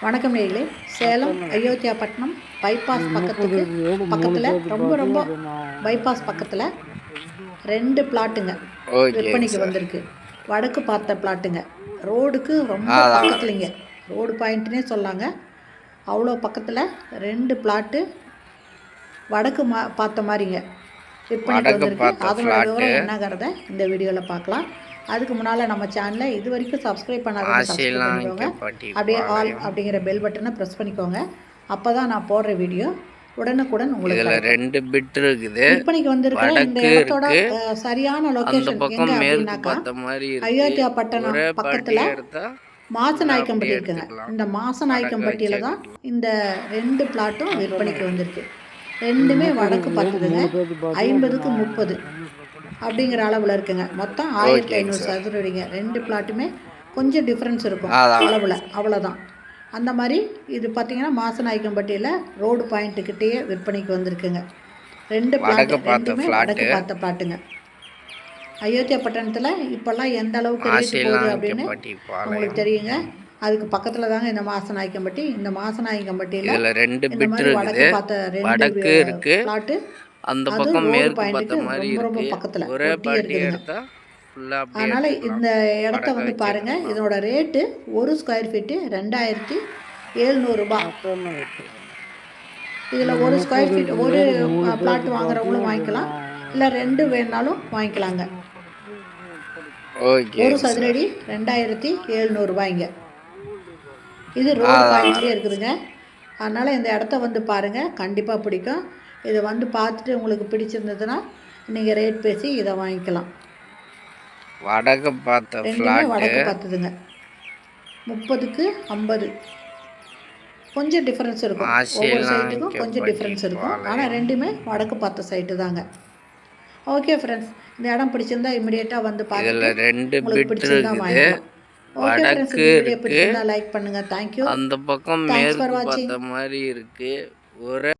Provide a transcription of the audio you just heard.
வணக்கம் நேயர்களே. சேலம் அயோத்தியாபட்டினம் பைபாஸ் பக்கத்தில் ரொம்ப பைபாஸ் பக்கத்தில் 2 பிளாட்டுங்க விற்பனைக்கு வந்திருக்கு. வடக்கு பார்த்த பிளாட்டுங்க. ரோடுக்கு ரொம்ப பக்கத்துலைங்க. ரோடு பாயிண்ட்னே சொல்லாங்க. அவ்வளோ பக்கத்தில் 2 பிளாட்டு வடக்கு பார்த்த மாதிரிங்க விற்பனைக்கு வந்திருக்கு. அதனோட விவரம் என்னங்கிறத இந்த வீடியோவில் பார்க்கலாம். அதுக்கு முன்னால் நம்ம சேனலை இது வரைக்கும் சப்ஸ்கிரைப் பண்ணாதவங்க சப்ஸ்கிரைப் பண்ணிக்கோங்க. அப்படியே ஆல் அப்படிங்கிற பெல் பட்டனை ப்ரெஸ் பண்ணிக்கோங்க. அப்போ தான் நான் போடுற வீடியோ உடனுக்குடன் உங்களுக்கு 2 பிட் இருக்குது. விற்பனைக்கு வந்திருக்கிற இந்த இடத்தோட சரியான லொக்கேஷன் எங்கே அப்படின்னாக்கா அயோத்தியாபட்டினம் பக்கத்தில் மாசநாயக்கம்பட்டி இருக்குங்க. இந்த மாசநாயக்கம்பட்டியில் தான் இந்த 2 பிளாட்டும் விற்பனைக்கு வந்திருக்கு. ரெண்டுமே வடக்கு பார்த்துதுங்க. 50க்கு 30 அப்படிங்கிற அளவில் இருக்குங்க. மொத்தம் 1500 சதுர அடிங்க. 2 பிளாட்டுமே கொஞ்சம் டிஃப்ரென்ஸ் இருக்கும் அளவில், அவ்வளோதான். அந்த மாதிரி இது பார்த்திங்கன்னா மாசநாயக்கம்பட்டியில் ரோடு பாயிண்ட்டுக்கிட்டேயே விற்பனைக்கு வந்திருக்குங்க. 2 பிளாட்டு, ரெண்டுமே வடக்கு பார்த்த பிளாட்டுங்க. அயோத்தியாபட்டினத்தில் இப்போல்லாம் எந்த அளவுக்கு ரேட்டு போகுது அப்படின்னு உங்களுக்கு தெரியுங்க. அதுக்கு பக்கத்தில் தாங்க இந்த மாசநாயக்கம்பட்டி. இந்த மாசநாயக்கம்பட்டியில் இந்த மாதிரி வடக்கு பார்த்த 2 பிளாட்டு அந்த பக்கம் மேற்கு பார்த்த மாதிரி ரொம்ப பக்கத்தில் ஒரே பாட்டி எடுத்தா அதனால் இந்த இடத்த வந்து பாருங்கள். இதனோட ரேட்டு 1 ஸ்கொயர் ஃபீட்டு 2700 ரூபாய். இதில் 1 ஸ்கொயர் ஃபீட் ஒரு பிளாட் வாங்குறவங்களும் வாங்கிக்கலாம், இல்லை 2 வேணாலும் வாங்கிக்கலாங்க. 1 சதுரடி 2700 ரூபாய்ங்க. இது ரோடு பாயிண்ட்லேயே இருக்குதுங்க. அதனால் இந்த இடத்த வந்து பாருங்கள், கண்டிப்பாக பிடிக்கும். இதை வந்து பார்த்துட்டு உங்களுக்கு பிடிச்சிருந்ததுன்னா நீங்கள் ரேட் பேசி இதை வாங்கிக்கலாம். வடக்கு பார்த்த ரெண்டுமே வடக்கு பார்த்ததுங்க. 30க்கு 50 கொஞ்சம் டிஃப்ரென்ஸ் இருக்கும். ஒவ்வொரு சைட்டுக்கும் கொஞ்சம் டிஃப்ரென்ஸ் இருக்கும். ஆனால் ரெண்டுமே வடக்கு பார்த்த சைட்டு தாங்க. ஓகே ஃப்ரெண்ட்ஸ், இந்த இடம் பிடிச்சிருந்தா இமிடியேட்டாக வந்து பார்த்துட்டு உங்களுக்கு பிடிச்சிருந்தா வாங்கிக்கலாம். ஓகே ஃப்ரெண்ட்ஸ், இந்த வீடியோ பிடிச்சிருந்தா லைக் பண்ணுங்கள். தேங்க்யூ. அந்த பக்கம் மேற்கு பார்த்த மாதிரி இருக்குது. ஒரு